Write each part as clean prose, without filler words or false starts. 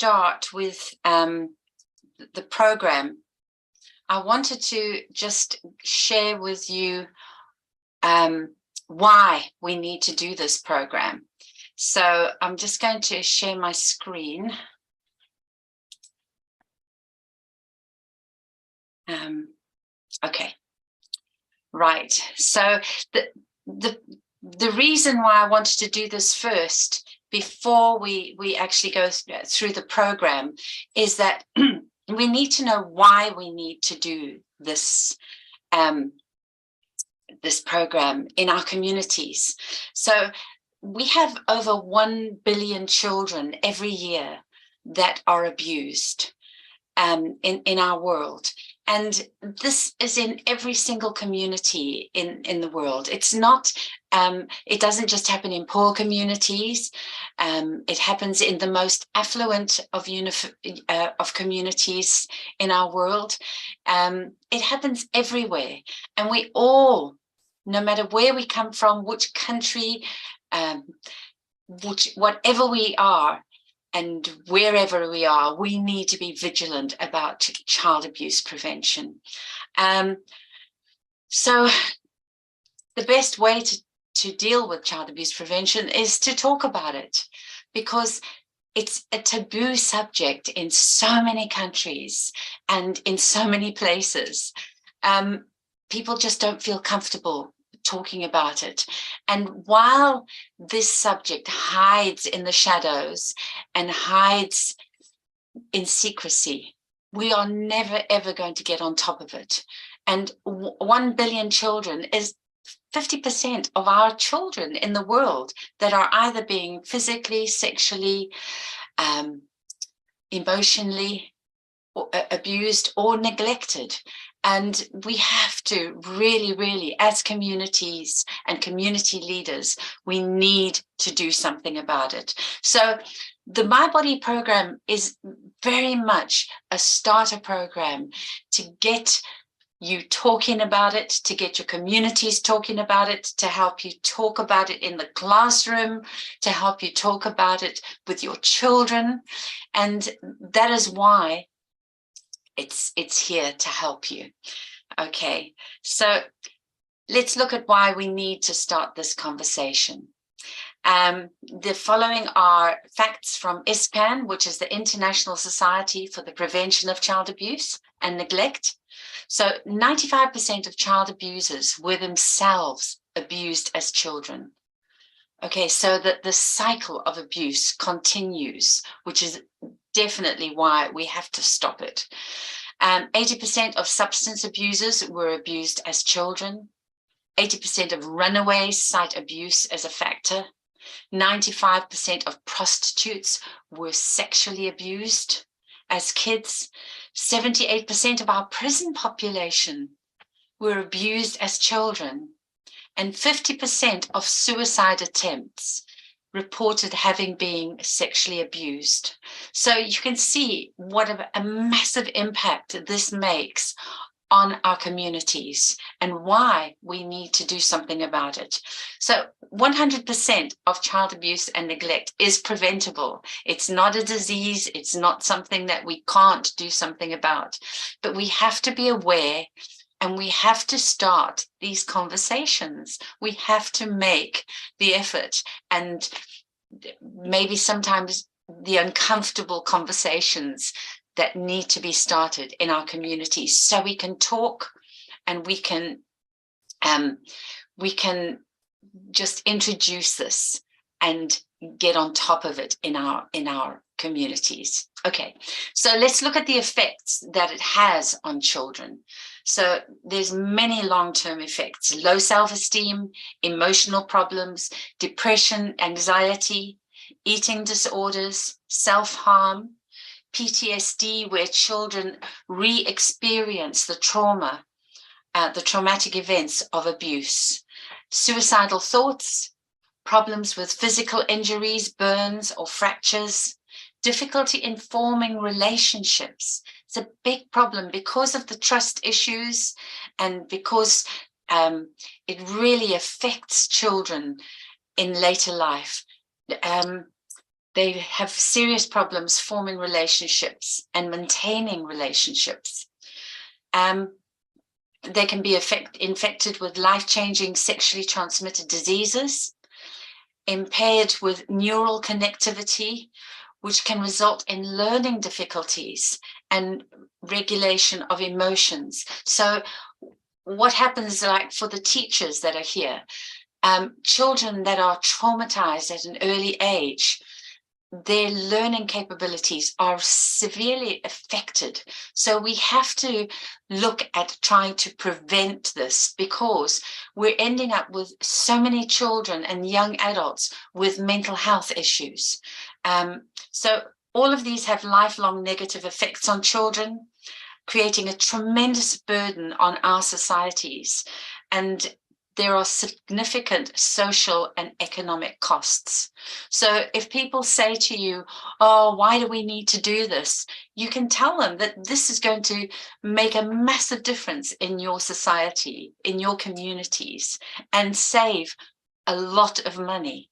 start with the program, I wanted to just share with you why we need to do this program. So I'm just going to share my screen. Okay, right. So the reason why I wanted to do this first, before we actually go through the program, is that we need to know why we need to do this this program in our communities. So we have over 1 billion children every year that are abused in our world. And this is in every single community in the world. It's not, it doesn't just happen in poor communities. It happens in the most affluent of communities in our world. It happens everywhere. And we all, no matter where we come from, which country, whatever we are, and wherever we are, we need to be vigilant about child abuse prevention. So the best way to deal with child abuse prevention is to talk about it, because it's a taboo subject in so many countries and in so many places. People just don't feel comfortable talking about it. And while this subject hides in the shadows and hides in secrecy, we are never ever going to get on top of it. And 1 billion children is 50% of our children in the world that are either being physically, sexually, emotionally abused or neglected. And we have to really, as communities and community leaders, we need to do something about it. So the My Body program is very much a starter program to get you talking about it, to get your communities talking about it, to help you talk about it in the classroom, to help you talk about it with your children. And that is why it's here to help you. Okay, so let's look at why we need to start this conversation. The following are facts from ISPAN, which is the International Society for the Prevention of Child Abuse and Neglect. So 95% of child abusers were themselves abused as children. Okay, so that the cycle of abuse continues, which is definitely why we have to stop it. 80% of substance abusers were abused as children. 80% of runaways cite abuse as a factor. 95% of prostitutes were sexually abused as kids. 78% of our prison population were abused as children. And 50% of suicide attempts reported having been sexually abused. So you can see what a massive impact this makes on our communities and why we need to do something about it. So 100% of child abuse and neglect is preventable. It's not a disease. It's not something that we can't do something about, but we have to be aware. And we have to start these conversations. We have to make the effort, and maybe sometimes the uncomfortable conversations that need to be started in our communities, so we can talk and we can just introduce this and get on top of it in our communities. Okay, so let's look at the effects that it has on children. So there's many long-term effects: low self-esteem, emotional problems, depression, anxiety, eating disorders, self-harm, PTSD, where children re-experience the trauma, the traumatic events of abuse, suicidal thoughts, problems with physical injuries, burns or fractures, difficulty in forming relationships. It's a big problem because of the trust issues and because it really affects children in later life. They have serious problems forming relationships and maintaining relationships. They can be infected with life-changing sexually transmitted diseases, impaired with neural connectivity, which can result in learning difficulties and regulation of emotions. So what happens, like for the teachers that are here, children that are traumatized at an early age, their learning capabilities are severely affected. So we have to look at trying to prevent this, because we're ending up with so many children and young adults with mental health issues. So all of these have lifelong negative effects on children, creating a tremendous burden on our societies. And there are significant social and economic costs. So if people say to you, oh, why do we need to do this? You can tell them that this is going to make a massive difference in your society, in your communities, and save a lot of money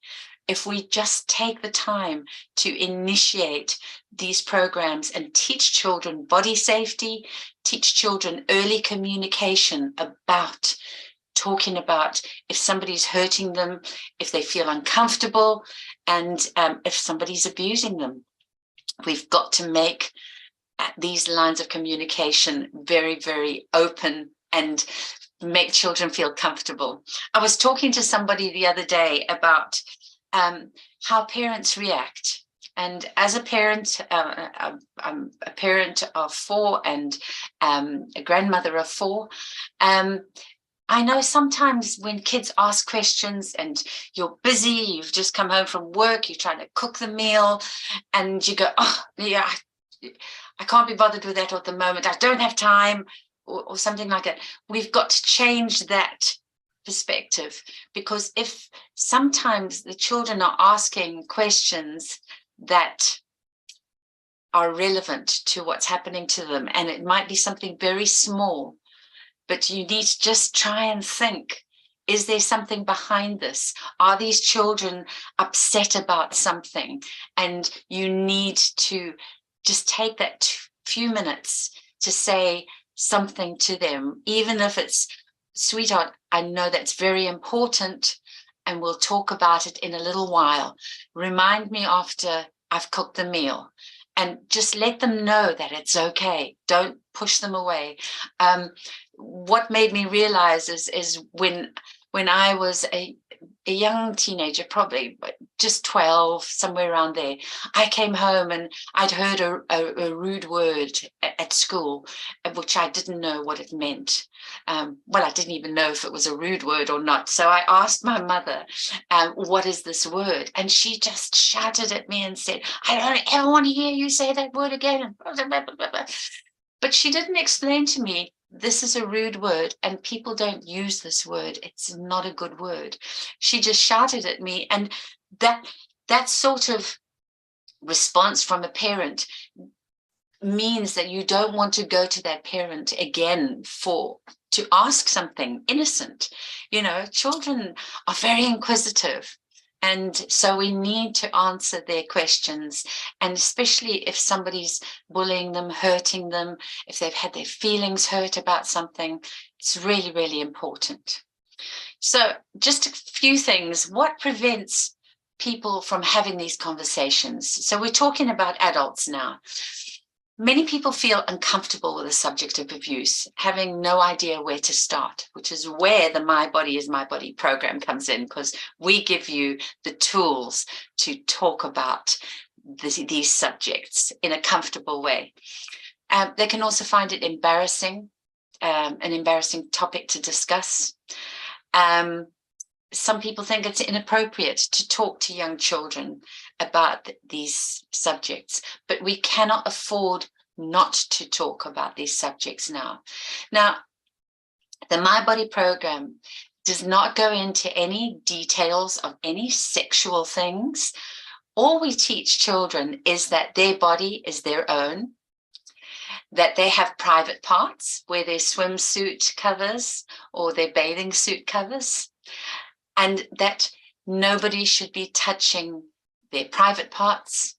if we just take the time to initiate these programs and teach children body safety, teach children early communication about talking about if somebody's hurting them, if they feel uncomfortable, and if somebody's abusing them. We've got to make these lines of communication very, very open and make children feel comfortable. I was talking to somebody the other day about how parents react. And as a parent, I'm a parent of 4 and a grandmother of 4. I know sometimes when kids ask questions and you're busy, you've just come home from work, you're trying to cook the meal, and you go, oh, yeah, I can't be bothered with that at the moment. I don't have time, or something like that. We've got to change that perspective, because if sometimes the children are asking questions that are relevant to what's happening to them, and it might be something very small, but you need to just try and think, is there something behind this? Are these children upset about something? And you need to just take that few minutes to say something to them, even if it's, sweetheart, I know that's very important, and we'll talk about it in a little while. Remind me after I've cooked the meal. And just let them know that it's okay. Don't push them away. What made me realize is when I was a young teenager, probably just 12, somewhere around there, I came home and I'd heard a rude word at school, which I didn't know what it meant. Well, I didn't even know if it was a rude word or not. So I asked my mother, what is this word? And she just shouted at me and said, I don't ever want to hear you say that word again. But she didn't explain to me, this is a rude word and people don't use this word. It's not a good word. She just shouted at me. And that sort of response from a parent means that you don't want to go to that parent again to ask something innocent. You know, children are very inquisitive. And so we need to answer their questions, and especially if somebody's bullying them, hurting them, if they've had their feelings hurt about something, it's really, really important. So just a few things. What prevents people from having these conversations? So we're talking about adults now. Many people feel uncomfortable with the subject of abuse, having no idea where to start, which is where the My Body is My Body program comes in, because we give you the tools to talk about these subjects in a comfortable way. They can also find it embarrassing, an embarrassing topic to discuss. Some people think it's inappropriate to talk to young children about these subjects, but we cannot afford not to talk about these subjects now. Now, the My Body program does not go into any details of any sexual things. All we teach children is that their body is their own, that they have private parts where their swimsuit covers or their bathing suit covers, and that nobody should be touching their private parts.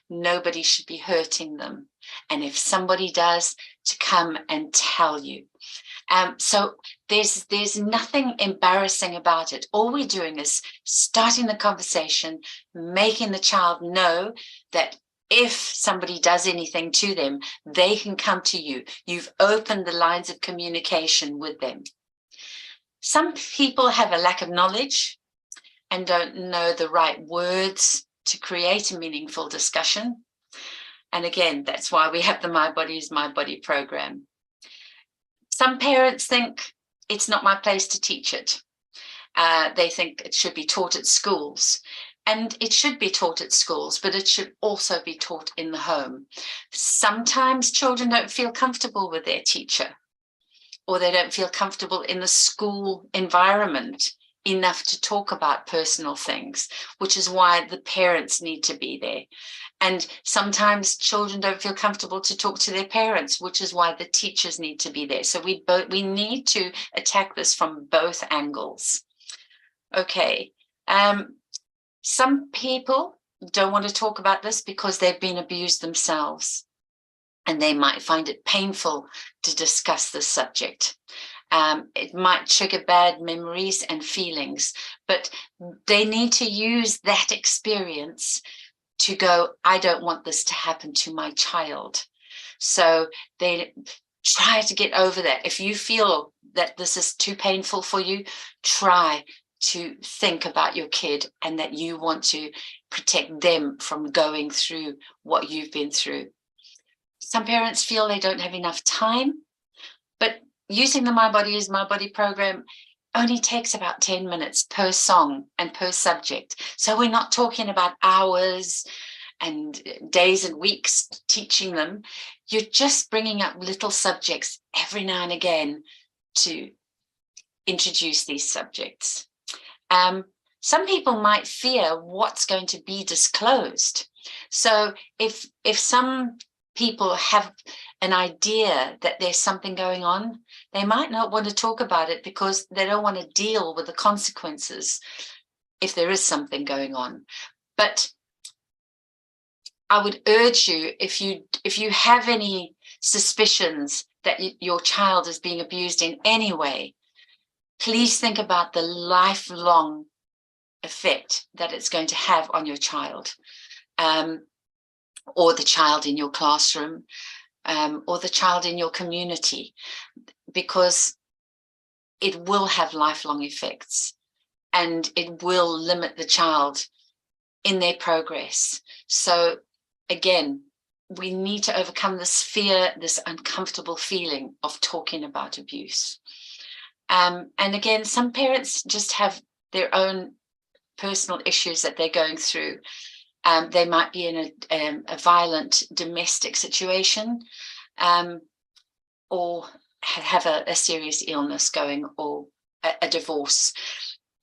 Nobody should be hurting them. And if somebody does, to come and tell you. So there's nothing embarrassing about it. All we're doing is starting the conversation, making the child know that if somebody does anything to them, they can come to you. You've opened the lines of communication with them. Some people have a lack of knowledge and don't know the right words to create a meaningful discussion. And again, that's why we have the My Body is My Body program. Some parents think it's not my place to teach it. They think it should be taught at schools. And it should be taught at schools, but it should also be taught in the home. Sometimes children don't feel comfortable with their teacher, or they don't feel comfortable in the school environment enough to talk about personal things, which is why the parents need to be there. And sometimes children don't feel comfortable to talk to their parents, which is why the teachers need to be there. So we need to attack this from both angles. Okay. Some people don't want to talk about this because they've been abused themselves, and they might find it painful to discuss this subject. It might trigger bad memories and feelings, but they need to use that experience to go, I don't want this to happen to my child. So they try to get over that. If you feel that this is too painful for you, try to think about your kid and that you want to protect them from going through what you've been through. Some parents feel they don't have enough time, but using the My Body is My Body program only takes about 10 minutes per song and per subject. So we're not talking about hours and days and weeks teaching them. You're just bringing up little subjects every now and again to introduce these subjects. Some people might fear what's going to be disclosed. So if some people have an idea that there's something going on, they might not want to talk about it because they don't want to deal with the consequences if there is something going on. But I would urge you, if you have any suspicions that your child is being abused in any way, please think about the lifelong effect that it's going to have on your child, or the child in your classroom, or the child in your community, because it will have lifelong effects and it will limit the child in their progress. So again, we need to overcome this fear, this uncomfortable feeling of talking about abuse. And again, some parents just have their own personal issues that they're going through. They might be in a violent domestic situation, or have a serious illness going, or a divorce.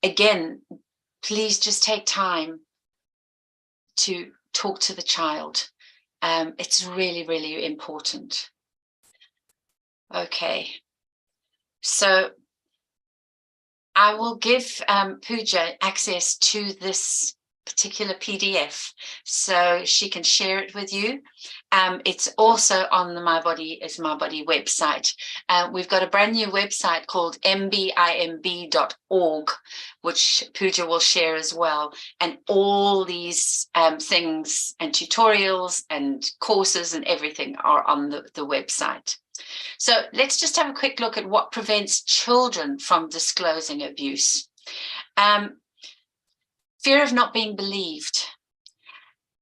Again, please just take time to talk to the child. It's really, really important. Okay, so I will give Pooja access to this particular PDF so she can share it with you. It's also on the My Body is My Body website. We've got a brand new website called mbimb.org, which Pooja will share as well. And all these things and tutorials and courses and everything are on the website. So let's just have a quick look at what prevents children from disclosing abuse. Fear of not being believed.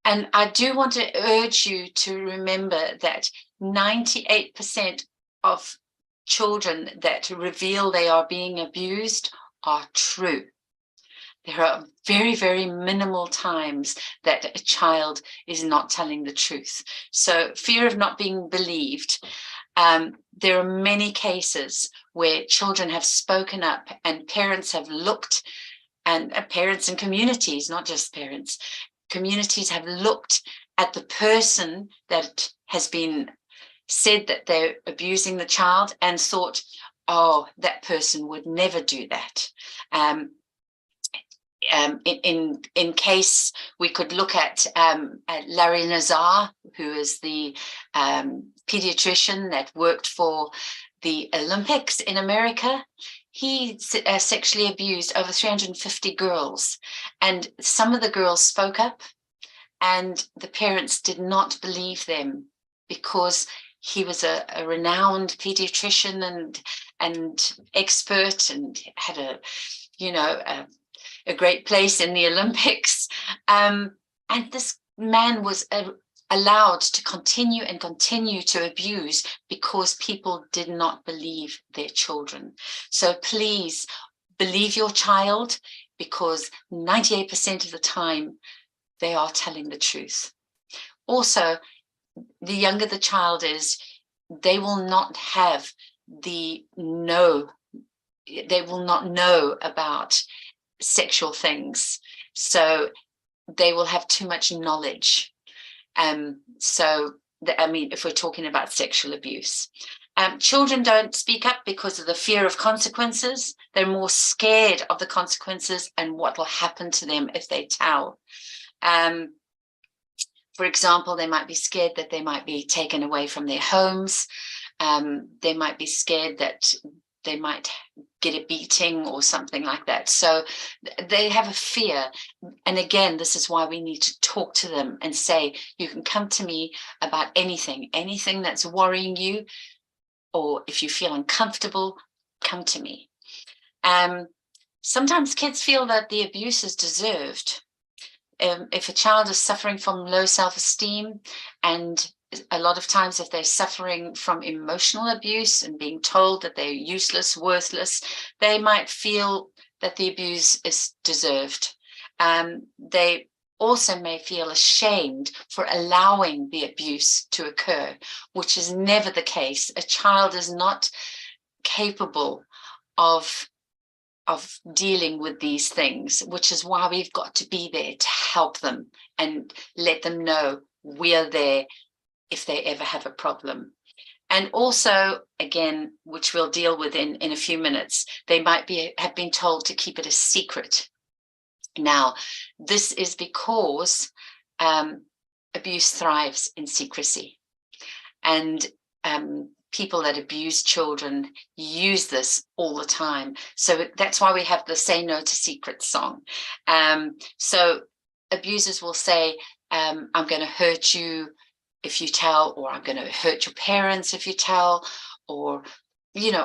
And I do want to urge you to remember that 98% of children that reveal they are being abused are true. There are very, very minimal times that a child is not telling the truth. So fear of not being believed. There are many cases where children have spoken up and parents have looked, and parents and communities, not just parents, communities have looked at the person that has been said that they're abusing the child and thought, oh, that person would never do that. in case we could look at Larry Nazar, who is the pediatrician that worked for the Olympics in America. He sexually abused over 350 girls, and some of the girls spoke up, and the parents did not believe them because he was a renowned pediatrician and expert, and had a great place in the Olympics. And this man was allowed to continue to abuse because people did not believe their children. So please believe your child, because 98% of the time they are telling the truth. Also, the younger the child is, they will not know about sexual things, so they will have too much knowledge. If we're talking about sexual abuse, children don't speak up because of the fear of consequences. They're more scared of the consequences and what will happen to them if they tell. For example, they might be scared that they might be taken away from their homes. They might be scared that they might get a beating or something like that. So they have a fear. And again, this is why we need to talk to them and say, you can come to me about anything that's worrying you, or if you feel uncomfortable, come to me. Sometimes kids feel that the abuse is deserved. If a child is suffering from low self-esteem, and a lot of times if they're suffering from emotional abuse and being told that they're useless, worthless, they might feel that the abuse is deserved. They also may feel ashamed for allowing the abuse to occur, which is never the case. A child is not capable of dealing with these things, which is why we've got to be there to help them and let them know we're there if they ever have a problem. And also, again, which we'll deal with in a few minutes, they might have been told to keep it a secret. Now, this is because abuse thrives in secrecy, and people that abuse children use this all the time. So that's why we have the Say No to Secrets song. So abusers will say, I'm going to hurt you if you tell, or I'm going to hurt your parents if you tell, or,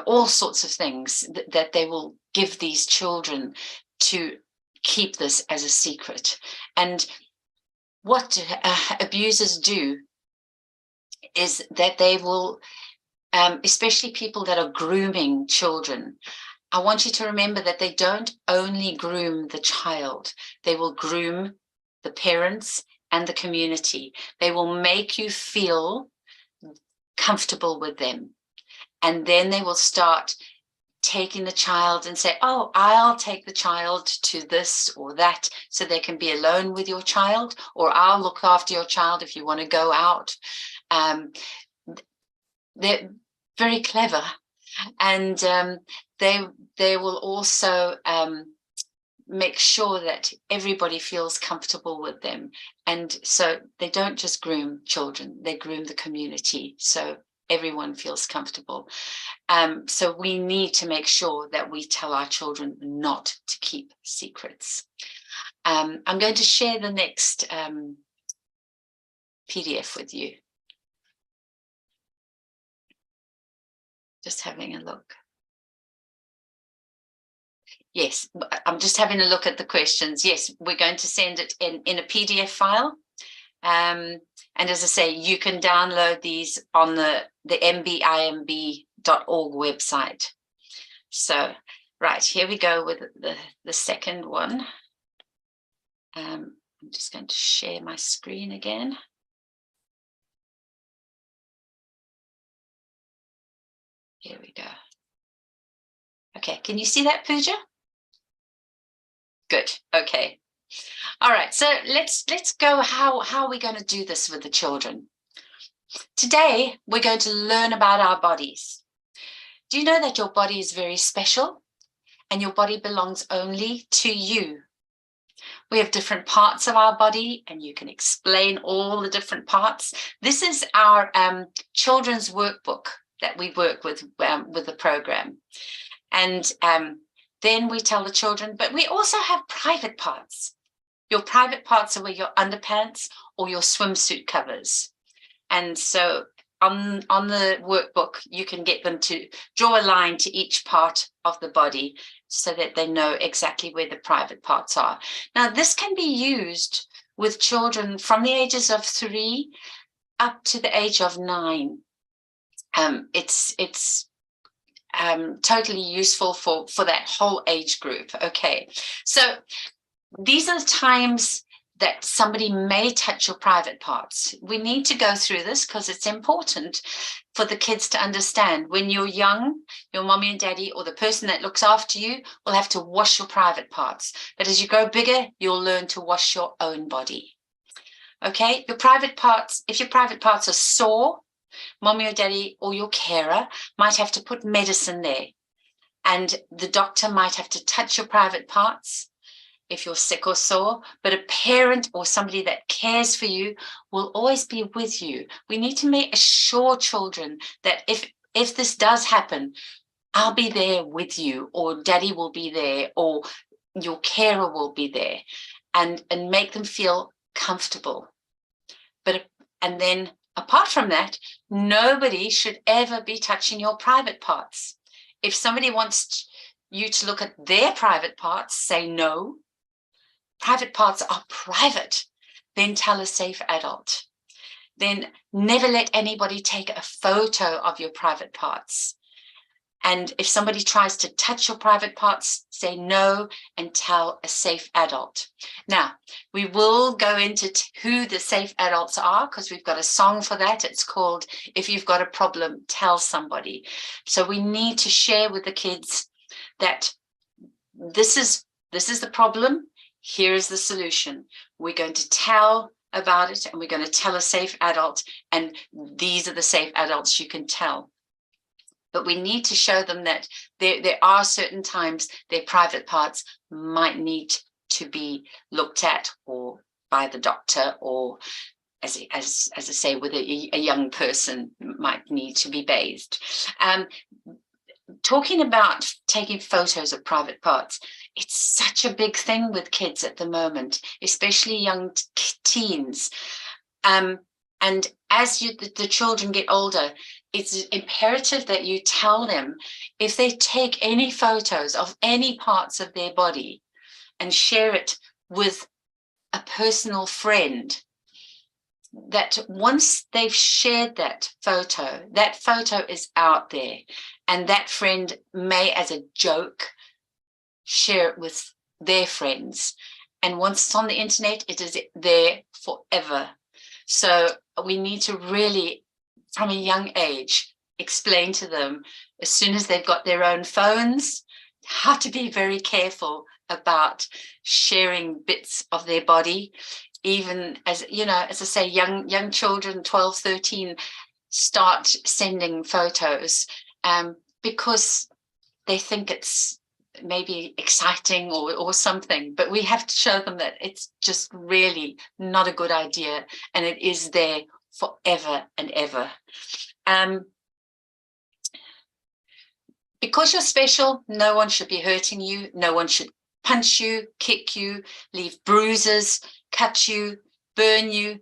all sorts of things that they will give these children to keep this as a secret. And what abusers do is that they will, especially people that are grooming children, I want you to remember that they don't only groom the child, they will groom the parents and the community. They will make you feel comfortable with them. And then they will start taking the child and say, oh, I'll take the child to this or that so they can be alone with your child, or I'll look after your child if you want to go out. They're very clever, and they will also make sure that everybody feels comfortable with them. And so they don't just groom children, they groom the community, so everyone feels comfortable. So we need to make sure that we tell our children not to keep secrets. I'm going to share the next PDF with you. Just having a look. Yes, I'm just having a look at the questions. Yes, we're going to send it in a PDF file. And as I say, you can download these on the mbimb.org website. So, right, here we go with the second one. I'm just going to share my screen again. Here we go. Okay, can you see that, Pooja? Good, okay. All right, so let's go. How are we going to do this with the children? Today, we're going to learn about our bodies. Do you know that your body is very special and your body belongs only to you? We have different parts of our body, and you can explain all the different parts. This is our children's workbook that we work with the program. And then we tell the children, but we also have private parts. Your private parts are where your underpants or your swimsuit covers. And so on the workbook, you can get them to draw a line to each part of the body so that they know exactly where the private parts are. Now, this can be used with children from the ages of 3 up to the age of 9. It's totally useful for that whole age group. Okay, so these are the times that somebody may touch your private parts. We need to go through this because it's important for the kids to understand. When you're young, your mommy and daddy or the person that looks after you will have to wash your private parts. But as you grow bigger, you'll learn to wash your own body. Okay, your private parts, if your private parts are sore, mommy or daddy or your carer might have to put medicine there. And the doctor might have to touch your private parts if you're sick or sore, but a parent or somebody that cares for you will always be with you. We need to assure children that if this does happen, I'll be there with you, or daddy will be there, or your carer will be there, and make them feel comfortable. And then apart from that, nobody should ever be touching your private parts. If somebody wants you to look at their private parts, say no. Private parts are private. Then tell a safe adult. Then never let anybody take a photo of your private parts. And if somebody tries to touch your private parts, say no and tell a safe adult. Now, we will go into who the safe adults are because we've got a song for that. It's called If You've Got a Problem, Tell Somebody. So we need to share with the kids that this is the problem. Here is the solution. We're going to tell about it, and we're going to tell a safe adult, and these are the safe adults you can tell. But we need to show them that there are certain times their private parts might need to be looked at, or by the doctor, or as I say, with a young person might need to be bathed. Talking about taking photos of private parts, it's such a big thing with kids at the moment, especially young teens. And as the children get older, it's imperative that you tell them if they take any photos of any parts of their body and share it with a personal friend, that once they've shared that photo is out there, and that friend may, as a joke, share it with their friends. And once it's on the internet, it is there forever. So we need to really, from a young age, explain to them, as soon as they've got their own phones, how to be very careful about sharing bits of their body. Even as I say, young children, 12, 13, start sending photos because they think it's maybe exciting or something, but we have to show them that it's just really not a good idea, and it is there forever and ever. Because you're special, no one should be hurting you. No one should punch you, kick you, leave bruises, cut you, burn you.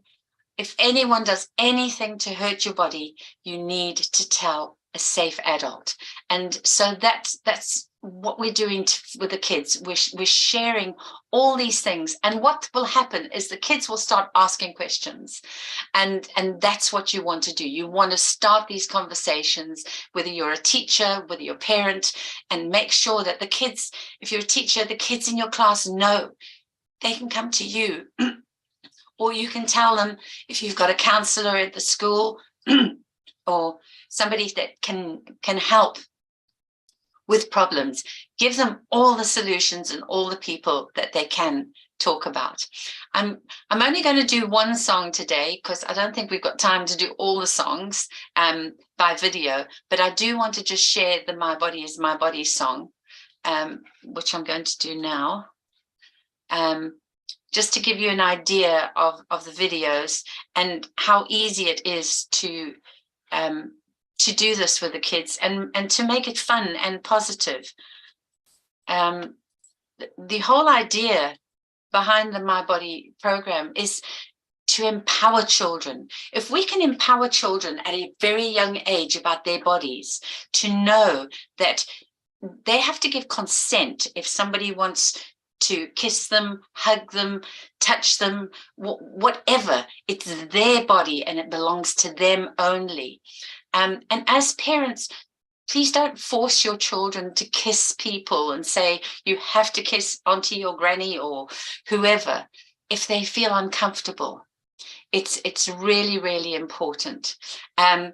If anyone does anything to hurt your body, you need to tell a safe adult. And so that's what we're doing with the kids. We're sharing all these things, and what will happen is the kids will start asking questions, and that's what you want to do. You want to start these conversations, whether you're a teacher, whether you're a parent, and make sure that the kids, if you're a teacher, the kids in your class know they can come to you. Or you can tell them, if you've got a counselor at the school or somebody that can help with problems, give them all the solutions and all the people that they can talk about. I'm only going to do one song today because I don't think we've got time to do all the songs by video, but I do want to just share the My Body is My Body song, which I'm going to do now. just to give you an idea of the videos and how easy it is to do this with the kids and to make it fun and positive. The whole idea behind the My Body program is to empower children. If we can empower children at a very young age about their bodies, to know that they have to give consent if somebody wants to kiss them, hug them, touch them, whatever, it's their body and it belongs to them only. And as parents, please don't force your children to kiss people and say, you have to kiss auntie or granny or whoever, if they feel uncomfortable. It's really, really important. I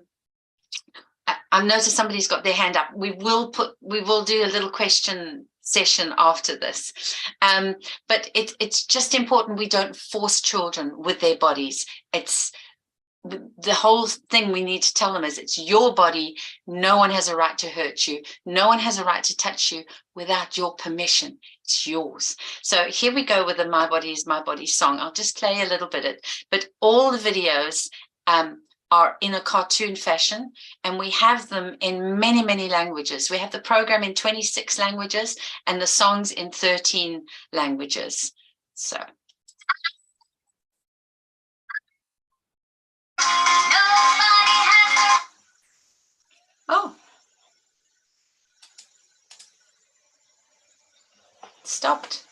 noticed somebody's got their hand up. We will do a little question session after this. But it's just important we don't force children with their bodies. It's the whole thing we need to tell them is it's your body. No one has a right to hurt you. No one has a right to touch you without your permission. It's yours. So here we go with the My Body is My Body song. I'll just play a little bit, but all the videos are in a cartoon fashion, and we have them in many, many languages. We have the program in 26 languages and the songs in 13 languages. So. Oh. Stopped.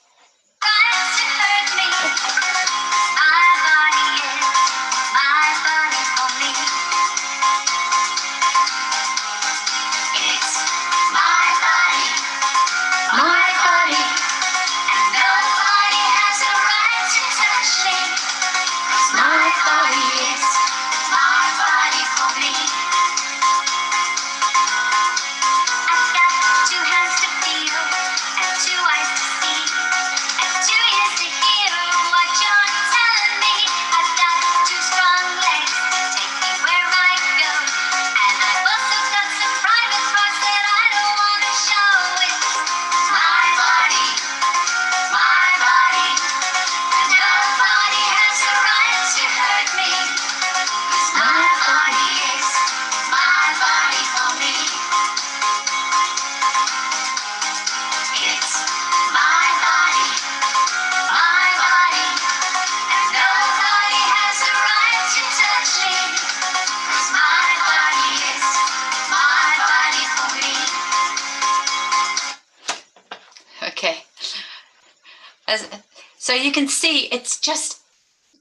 So you can see it's just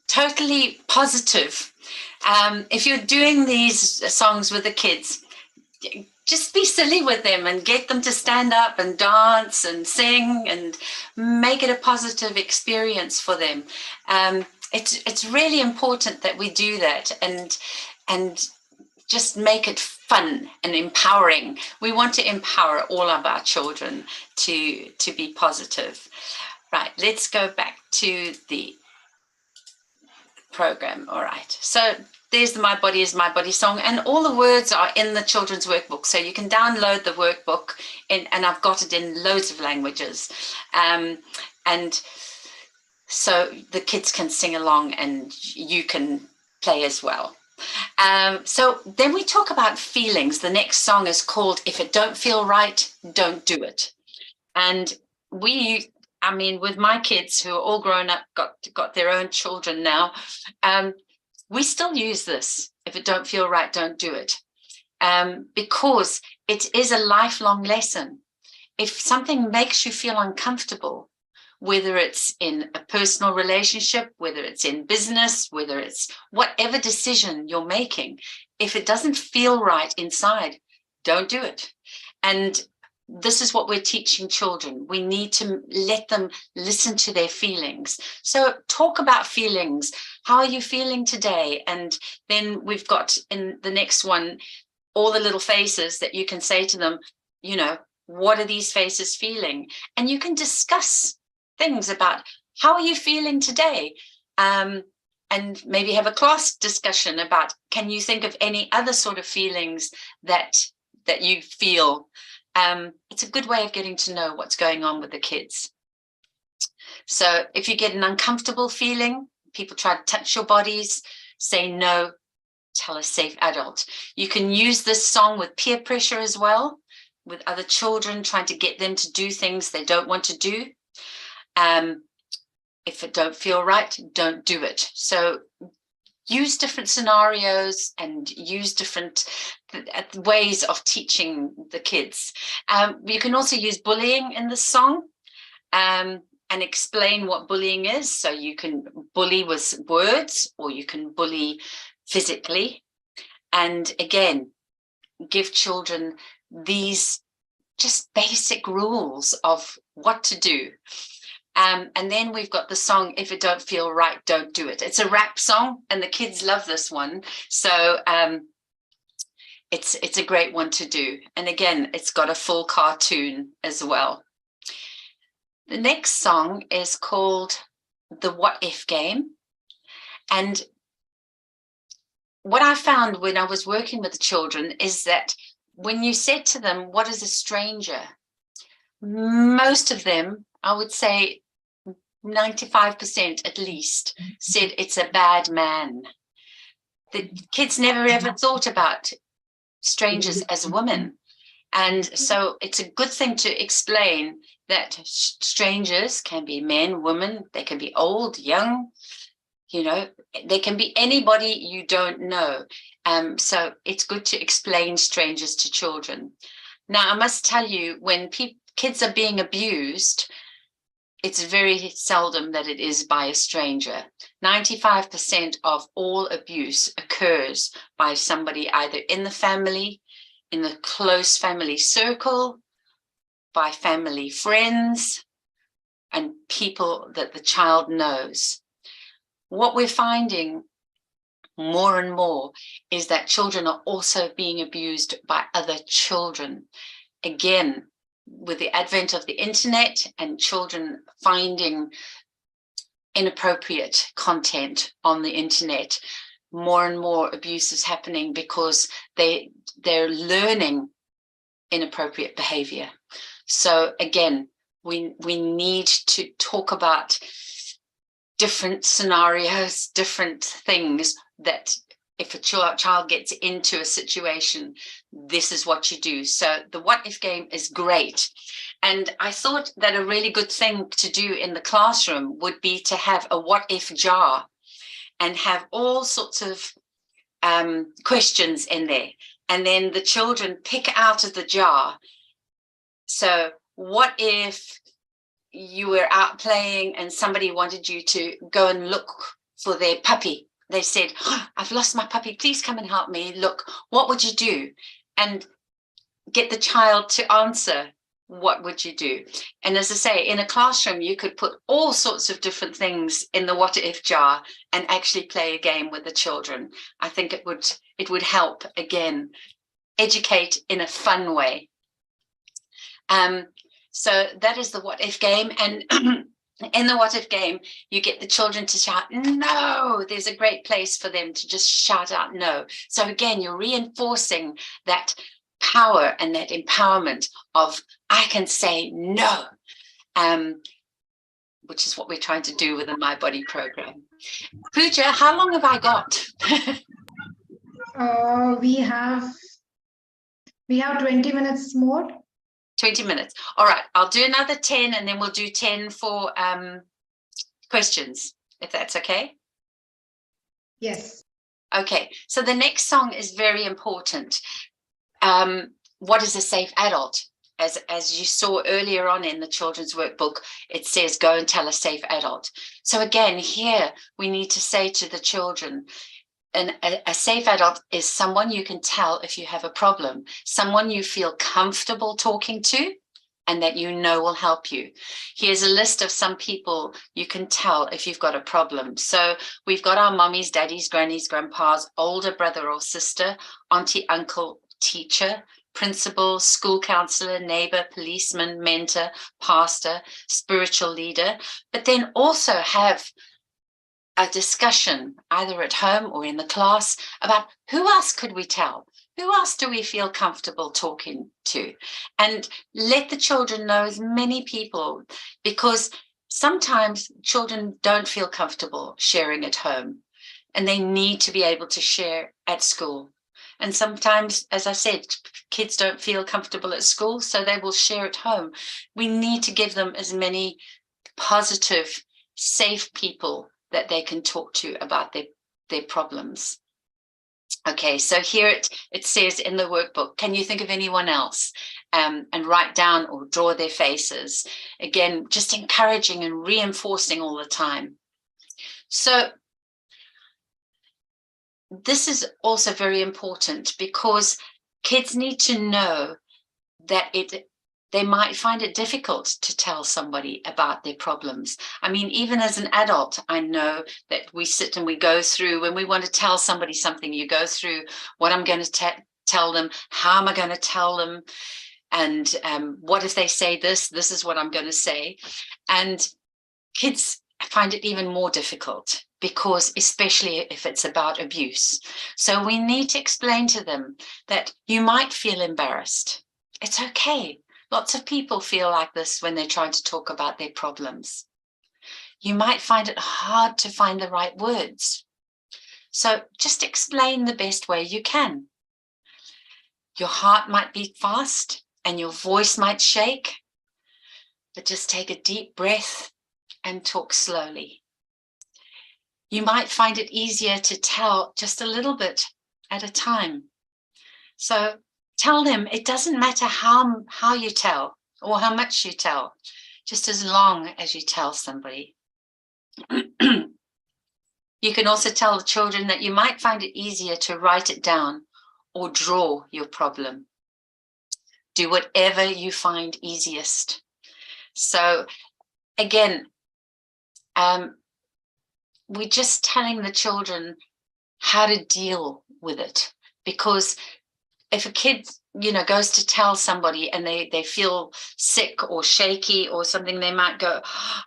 totally positive. If you're doing these songs with the kids, just be silly with them and get them to stand up and dance and sing and make it a positive experience for them. It's really important that we do that and just make it fun and empowering. We want to empower all of our children to be positive. Right, let's go back to the program. All right, so there's the My Body is My Body song, and all the words are in the children's workbook, so you can download the workbook and I've got it in loads of languages, and so the kids can sing along and you can play as well. So then we talk about feelings. The next song is called If It Don't Feel Right, Don't Do It. And I mean, with my kids who are all grown up, got their own children now, we still use this. If it don't feel right, don't do it. Because it is a lifelong lesson. If something makes you feel uncomfortable, whether it's in a personal relationship, whether it's in business, whether it's whatever decision you're making, if it doesn't feel right inside, don't do it. And this is what we're teaching children. We need to let them listen to their feelings. So talk about feelings. How are you feeling today? And then we've got in the next one, all the little faces that you can say to them, you know, what are these faces feeling? And you can discuss things about how are you feeling today? And maybe have a class discussion about, can you think of any other sort of feelings that you feel? It's a good way of getting to know what's going on with the kids. So if you get an uncomfortable feeling, people try to touch your bodies, say no, tell a safe adult. You can use this song with peer pressure as well, with other children, trying to get them to do things they don't want to do. If it don't feel right, don't do it. So use different scenarios and use different ways of teaching the kids. You can also use bullying in the song and explain what bullying is. So you can bully with words, or you can bully physically. And again, give children these just basic rules of what to do. And then we've got the song, If It Don't Feel Right, Don't Do It. It's a rap song, and the kids love this one. So it's a great one to do. And again, it's got a full cartoon as well. The next song is called The What If Game. And what I found when I was working with the children is that when you said to them, what is a stranger? Most of them, I would say 95% at least, said it's a bad man. The kids never ever thought about strangers as women. And so it's a good thing to explain that strangers can be men, women, they can be old, young, you know, they can be anybody you don't know. So it's good to explain strangers to children. Now, I must tell you, when kids are being abused, it's very seldom that it is by a stranger. 95% of all abuse occurs by somebody either in the family, in the close family circle, by family friends, and people that the child knows. What we're finding more and more is that children are also being abused by other children. Again, with the advent of the internet and children finding inappropriate content on the internet, more and more abuse is happening because they're learning inappropriate behavior. So again, we need to talk about different scenarios, different things, that if a child gets into a situation, this is what you do. So the what if game is great. And I thought that a really good thing to do in the classroom would be to have a what if jar and have all sorts of questions in there. And then the children pick out of the jar. So what if you were out playing and somebody wanted you to go and look for their puppy? They said, oh, I've lost my puppy, please come and help me. Look, what would you do? And get the child to answer, what would you do? And as I say, in a classroom, you could put all sorts of different things in the what if jar and actually play a game with the children. I think it would help, again, educate in a fun way. So that is the what if game. And in the what if game, you get the children to shout no. There's a great place for them to just shout out no. So again, you're reinforcing that power and that empowerment of I can say no, which is what we're trying to do with the My Body program. Pooja, how long have I got? We have 20 minutes more. 20 minutes. All right, I'll do another 10 and then we'll do 10 for questions, if that's okay. Yes. Okay, so the next song is very important. What is a safe adult? As you saw earlier on in the children's workbook, it says go and tell a safe adult. So again, here we need to say to the children, a safe adult is someone you can tell if you have a problem, someone you feel comfortable talking to and that you know will help you. Here's a list of some people you can tell if you've got a problem. So we've got our mummies, daddies, grannies, grandpas, older brother or sister, auntie, uncle, teacher, principal, school counselor, neighbor, policeman, mentor, pastor, spiritual leader, but then also have a discussion either at home or in the class about who else could we tell? Who else do we feel comfortable talking to? And let the children know as many people, because sometimes children don't feel comfortable sharing at home, and they need to be able to share at school. And sometimes, as I said, kids don't feel comfortable at school, so they will share at home. We need to give them as many positive, safe people that they can talk to about their problems. Okay, so here it says in the workbook, can you think of anyone else? And write down or draw their faces. Again, just encouraging and reinforcing all the time. So this is also very important because kids need to know that they might find it difficult to tell somebody about their problems. I mean, even as an adult, I know that we sit and we go through, when we want to tell somebody something, you go through what I'm going to tell them, how am I going to tell them, and what if they say this is what I'm going to say. And kids find it even more difficult, because especially if it's about abuse. So we need to explain to them that you might feel embarrassed. It's okay. Lots of people feel like this when they're trying to talk about their problems. You might find it hard to find the right words. So just explain the best way you can. Your heart might beat fast and your voice might shake, but just take a deep breath and talk slowly. You might find it easier to tell just a little bit at a time. So tell them it doesn't matter how you tell or how much you tell, just as long as you tell somebody. You can also tell the children that you might find it easier to write it down or draw your problem. Do whatever you find easiest. So again, we're just telling the children how to deal with it, because if a kid, goes to tell somebody and they feel sick or shaky or something, they might go,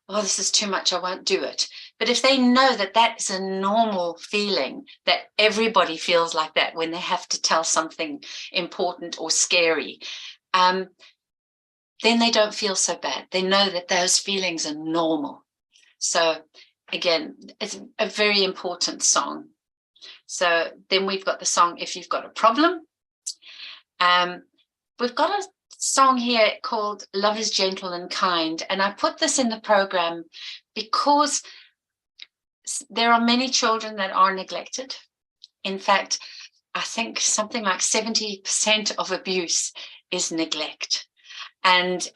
oh, this is too much, I won't do it. But if they know that that's a normal feeling, that everybody feels like that when they have to tell something important or scary, then they don't feel so bad. They know that those feelings are normal. So again, it's a very important song. So then we've got the song, If You've Got a Problem. We've got a song here called Love is Gentle and Kind. And I put this in the program because there are many children that are neglected. In fact, I think something like 70% of abuse is neglect. And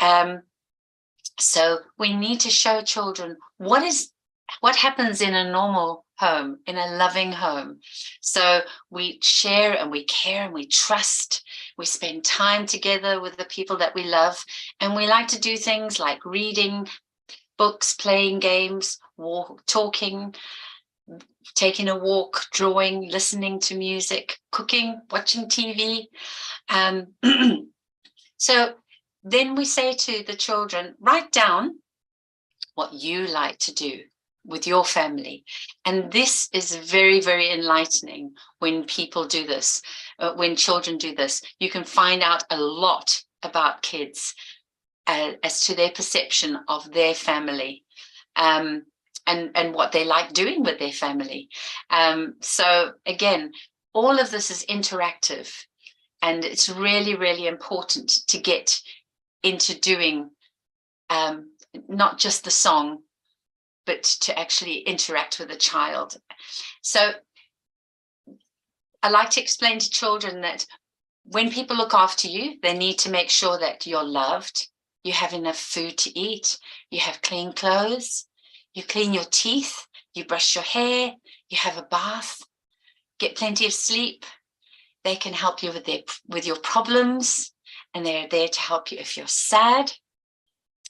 so we need to show children what happens in a normal home, in a loving home. So we share and we care and we trust. We spend time together with the people that we love. And we like to do things like reading books, playing games, talking, taking a walk, drawing, listening to music, cooking, watching TV. So then we say to the children, write down what you like to do with your family. And this is very, very enlightening when people do this, when children do this. You can find out a lot about kids as to their perception of their family, and what they like doing with their family. So again, all of this is interactive, and it's really, really important to get into doing not just the song, but to actually interact with a child. So I like to explain to children that when people look after you, they need to make sure that you're loved, you have enough food to eat, you have clean clothes, you clean your teeth, you brush your hair, you have a bath, get plenty of sleep. They can help you with your problems, and they're there to help you if you're sad.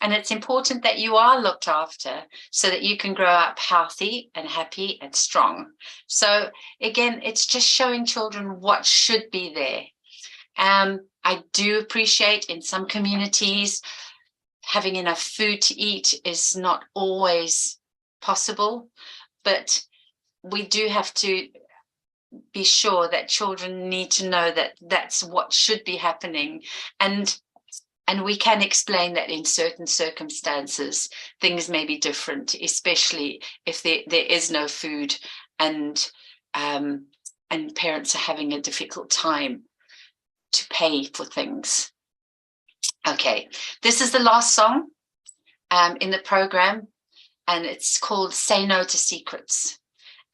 And it's important that you are looked after so that you can grow up healthy and happy and strong. So again, it's just showing children what should be there. I do appreciate in some communities, having enough food to eat is not always possible, but we do have to be sure that children need to know that that's what should be happening. And And we can explain that in certain circumstances, things may be different, especially if there is no food and parents are having a difficult time to pay for things. Okay, this is the last song in the program, and it's called Say No to Secrets.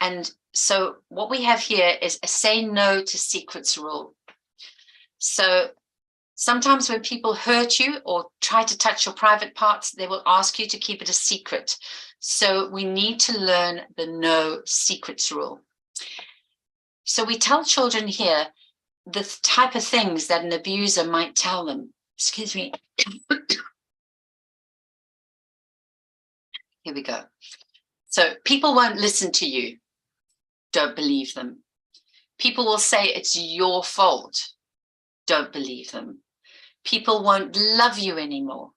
And so what we have here is a say no to secrets rule. So sometimes when people hurt you or try to touch your private parts, they will ask you to keep it a secret. So we need to learn the no secrets rule. So we tell children here the type of things that an abuser might tell them. Excuse me. Here we go. So people won't listen to you. Don't believe them. People will say it's your fault. Don't believe them. People won't love you anymore.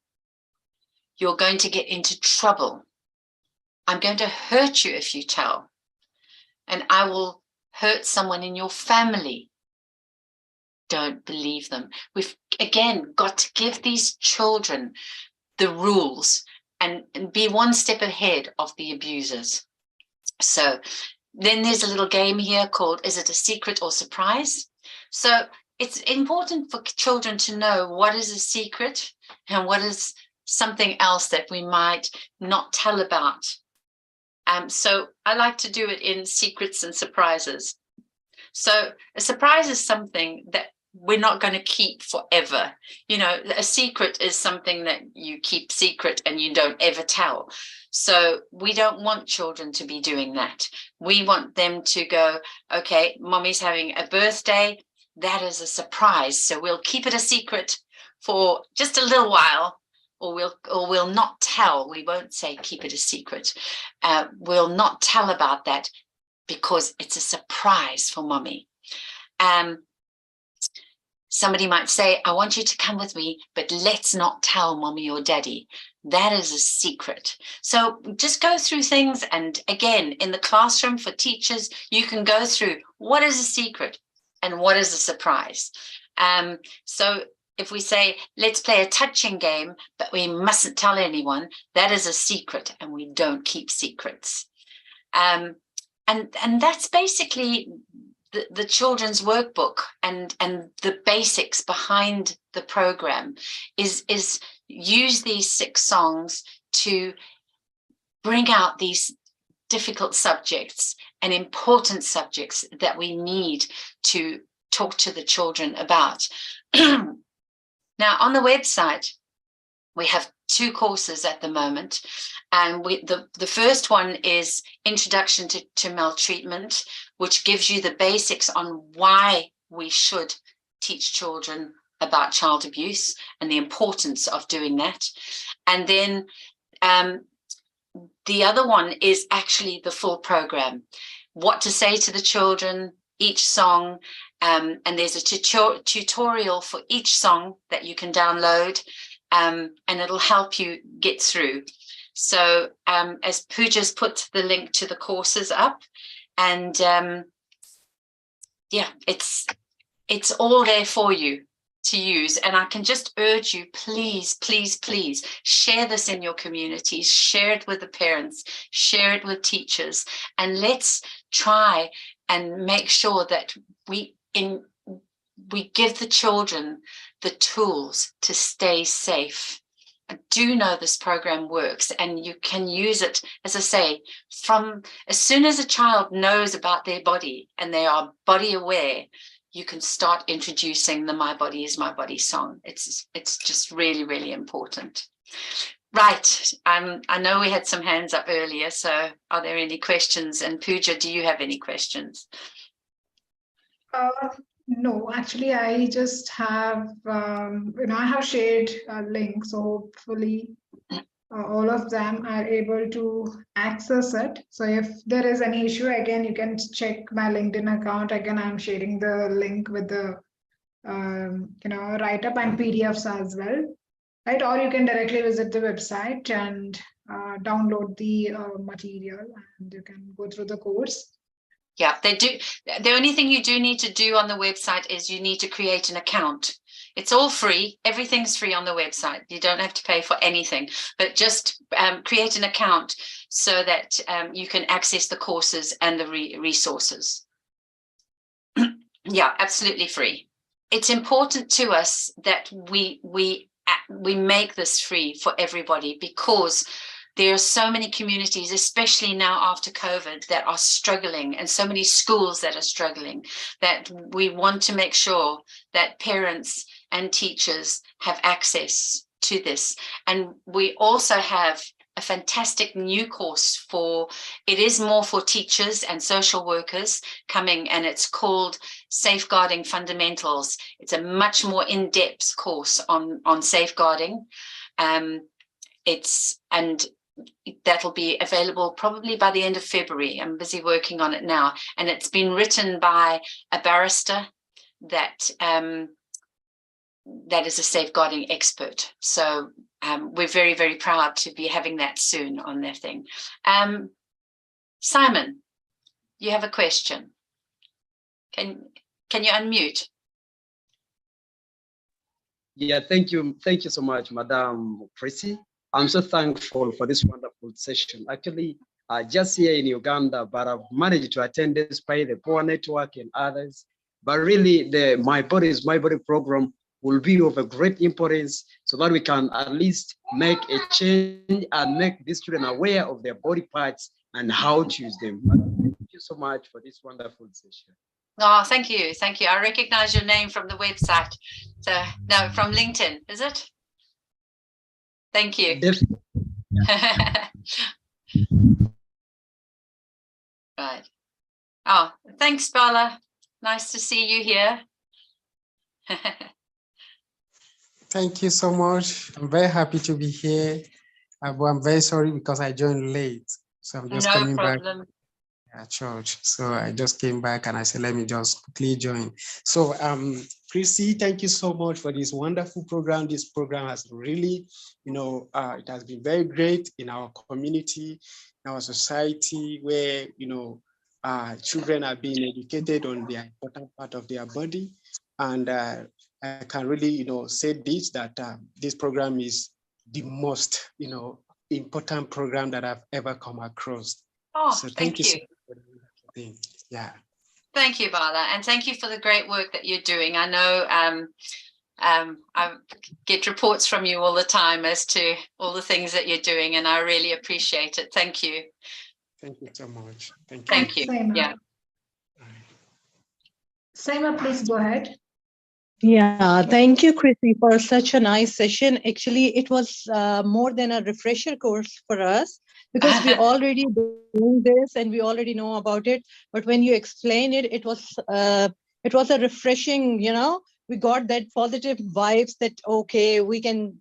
You're going to get into trouble. I'm going to hurt you if you tell. And I will hurt someone in your family. Don't believe them. We've, again, got to give these children the rules and be one step ahead of the abusers. So then there's a little game here called, is it a secret or surprise? So it's important for children to know what is a secret and what is something else that we might not tell about. So I like to do it in secrets and surprises. So a surprise is something that we're not going to keep forever. You know, a secret is something that you keep secret and you don't ever tell. So we don't want children to be doing that. We want them to go, okay, mommy's having a birthday. That is a surprise. So we'll keep it a secret for just a little while, or we'll not tell. We won't say keep it a secret. We'll not tell about that because it's a surprise for mommy. Somebody might say, I want you to come with me, but let's not tell mommy or daddy. That is a secret. So just go through things. And again, in the classroom for teachers, you can go through what is a secret and what is a surprise. So if we say, let's play a touching game, but we mustn't tell anyone, that is a secret, and we don't keep secrets. And that's basically the children's workbook, and the basics behind the program is use these 6 songs to bring out these difficult subjects and important subjects that we need to talk to the children about. Now, on the website, we have 2 courses at the moment. And the first one is Introduction to Maltreatment, which gives you the basics on why we should teach children about child abuse and the importance of doing that. And then the other one is actually the full program, what to say to the children, each song, and there's a tutorial for each song that you can download, and it'll help you get through. So as Pooja's put the link to the courses up, and yeah, it's all there for you to use. And I can just urge you, please, please, please share this in your communities, share it with the parents, share it with teachers, and let's try and make sure that we give the children the tools to stay safe. I do know this program works, and you can use it, as I say, from as soon as a child knows about their body and they are body aware, you can start introducing the My Body is My Body song. It's just really, really important. Right. I know we had some hands up earlier, so are there any questions? And Pooja, do you have any questions? No, actually, I just have, I have shared a link, so hopefully all of them are able to access it. So if there is any issue, again, you can check my LinkedIn account. Again, I'm sharing the link with the, write-up and PDFs as well, right? Or you can directly visit the website and download the material, and you can go through the course. Yeah, they do. The only thing you do need to do on the website is you need to create an account. It's all free. Everything's free on the website. You don't have to pay for anything, but just create an account so that you can access the courses and the resources. Yeah, absolutely free. It's important to us that we make this free for everybody, because there are so many communities, especially now after COVID, that are struggling, and so many schools that are struggling, that we want to make sure that parents and teachers have access to this. And we also have a fantastic new course it is more for teachers and social workers coming, and it's called Safeguarding Fundamentals. It's a much more in-depth course on safeguarding. That'll be available probably by the end of February. I'm busy working on it now, and it's been written by a barrister that is a safeguarding expert. So we're very, very proud to be having that soon on their thing. Simon, you have a question. Can you unmute? Yeah, thank you so much, Madam Chrissy. I'm so thankful for this wonderful session. Actually, just here in Uganda, but I've managed to attend despite the poor network and others. But really, the My Body is My Body program will be of a great importance, so that we can at least make a change and make these children aware of their body parts and how to use them. Thank you so much for this wonderful session. Oh, thank you. Thank you. I recognize your name from the website. So, no, from LinkedIn, is it? Thank you. Definitely. Right. Oh, thanks, Bala. Nice to see you here. Thank you so much. I'm very happy to be here. But I'm very sorry because I joined late. So I'm just coming back at church. So I just came back and I said, let me just quickly join. So Chrissy, thank you so much for this wonderful program. This program has really, it has been very great in our community, in our society, where, children are being educated on the important part of their body. And I can really, say this, that this program is the most, important program that I've ever come across. Oh, so thank you. So much. Yeah. Thank you, Bala, and thank you for the great work that you're doing. I know I get reports from you all the time as to all the things that you're doing, and I really appreciate it. Thank you. Thank you so much. Thank you. Thank you. Seema. Yeah. Seema, please go ahead. Yeah, thank you, Chrissy, for such a nice session. Actually, it was more than a refresher course for us, because we already doing this and we already know about it. But when you explain it, it was a refreshing, we got that positive vibes that, okay, we can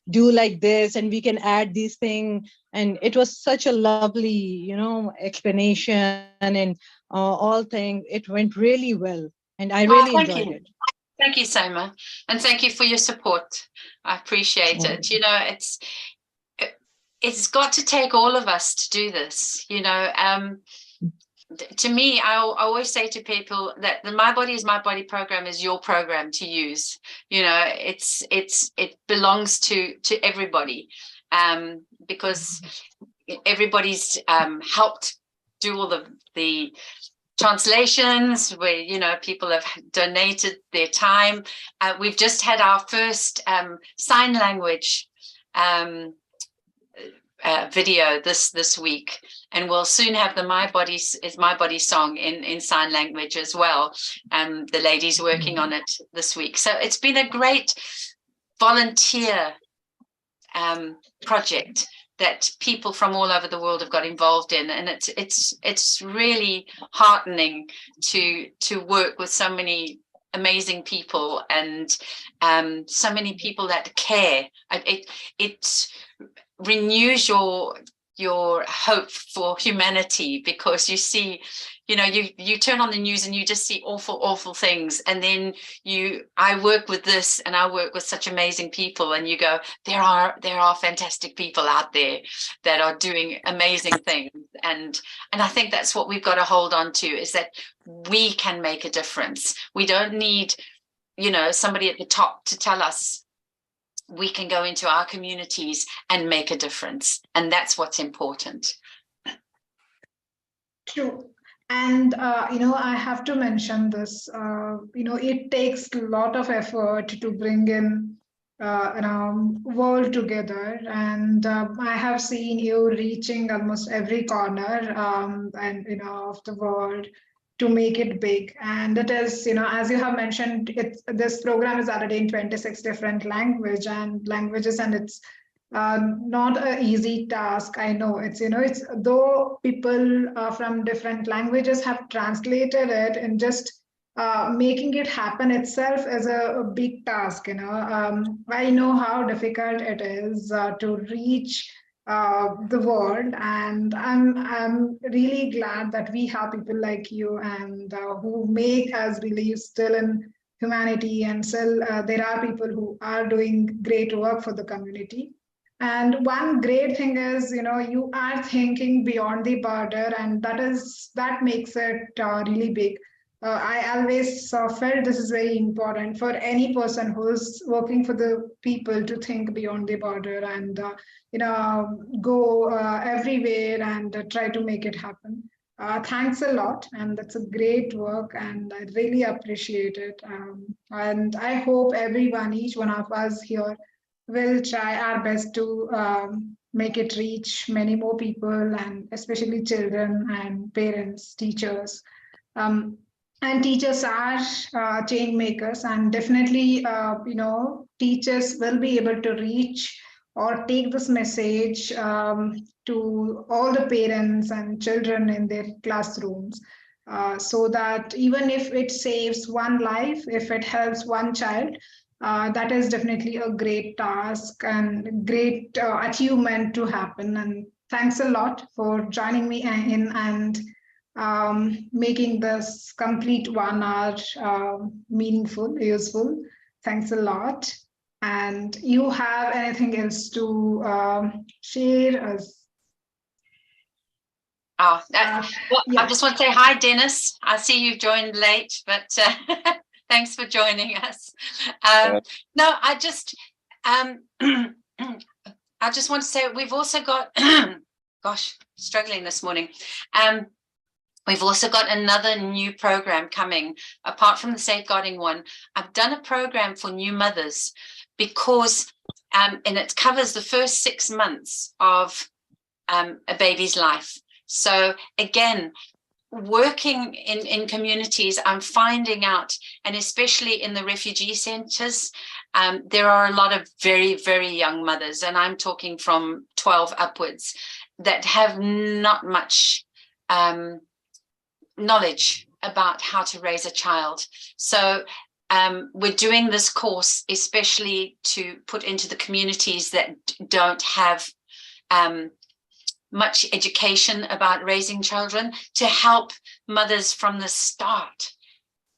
do like this and we can add these things. And it was such a lovely, explanation and all things. It went really well. And I really enjoyed it. Thank you, Seema, and thank you for your support. I appreciate it. It's got to take all of us to do this. To me, I always say to people that the My Body is My Body program is your program to use. It belongs to everybody, because everybody's helped do all the translations where people have donated their time. We've just had our first sign language video this week, and we'll soon have the My Body is My Body song in sign language as well. The ladies working on it this week. So it's been a great volunteer project that people from all over the world have got involved in, and it's really heartening to work with so many amazing people and so many people that care. It renews your hope for humanity, because you see, you turn on the news and you just see awful things, and then I work with this and I work with such amazing people, and you go, there are fantastic people out there that are doing amazing things, and I think that's what we've got to hold on to, is that we can make a difference. We don't need you know, somebody at the top to tell us we can go into our communities and make a difference. And that's what's important. True. And, I have to mention this, it takes a lot of effort to bring in world together. And I have seen you reaching almost every corner of the world to make it big. And it is, as you have mentioned, this program is already in 26 different languages, and it's not an easy task. I know it's though people from different languages have translated it, and just making it happen itself is a big task. I know how difficult it is to reach the world, and I'm really glad that we have people like you, and who make us believe still in humanity, and still there are people who are doing great work for the community. And one great thing is, you are thinking beyond the border, and that makes it really big. I always felt this is very important for any person who's working for the people to think beyond the border, and go everywhere and try to make it happen. Thanks a lot, and that's a great work, and I really appreciate it. And I hope everyone, each one of us here, will try our best to make it reach many more people, and especially children and parents, teachers. And teachers are change makers, and definitely, teachers will be able to reach or take this message to all the parents and children in their classrooms, so that even if it saves one life, if it helps one child, that is definitely a great task and great achievement to happen. And thanks a lot for joining me in, and making this complete 1 hour meaningful, useful. Thanks a lot. And you have anything else to share us? Well, yeah. I just want to say hi, Dennis. I see you've joined late, but thanks for joining us. No, I just want to say we've also got, gosh, struggling this morning. We've also got another new program coming, apart from the safeguarding one. I've done a program for new mothers because, and it covers the first 6 months of a baby's life. So again, working in communities, I'm finding out, and especially in the refugee centers, there are a lot of very, very young mothers, and I'm talking from 12 upwards, that have not much knowledge about how to raise a child. So we're doing this course especially to put into the communities that don't have much education about raising children, to help mothers from the start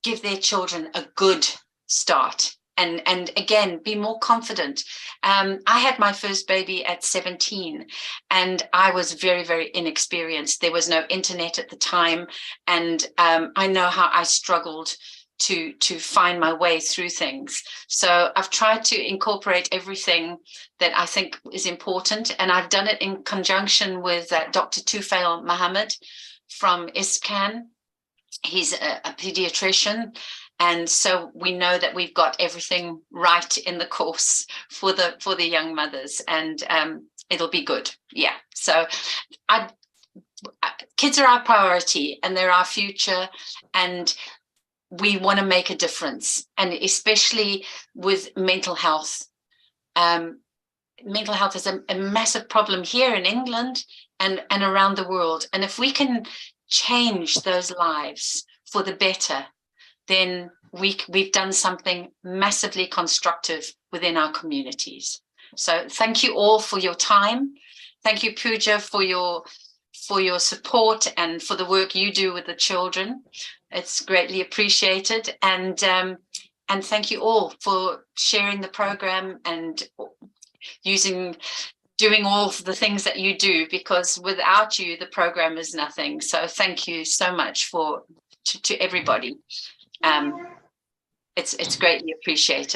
give their children a good start, and again, be more confident. I had my first baby at 17, and I was very, very inexperienced. There was no internet at the time, and I know how I struggled to find my way through things. So I've tried to incorporate everything that I think is important, and I've done it in conjunction with Dr. Tufail Mohammed from ISPCAN. He's a pediatrician, and so we know that we've got everything right in the course for the young mothers, and it'll be good. Yeah. So kids are our priority, and they're our future, and we want to make a difference, and especially with mental health. Mental health is a massive problem here in England and around the world. And if we can change those lives for the better, then we've done something massively constructive within our communities. So thank you all for your time. Thank you, Pooja, for your support and for the work you do with the children. It's greatly appreciated. And thank you all for sharing the program and doing all the things that you do, because without you, the program is nothing. So thank you so much to everybody. It's greatly appreciated.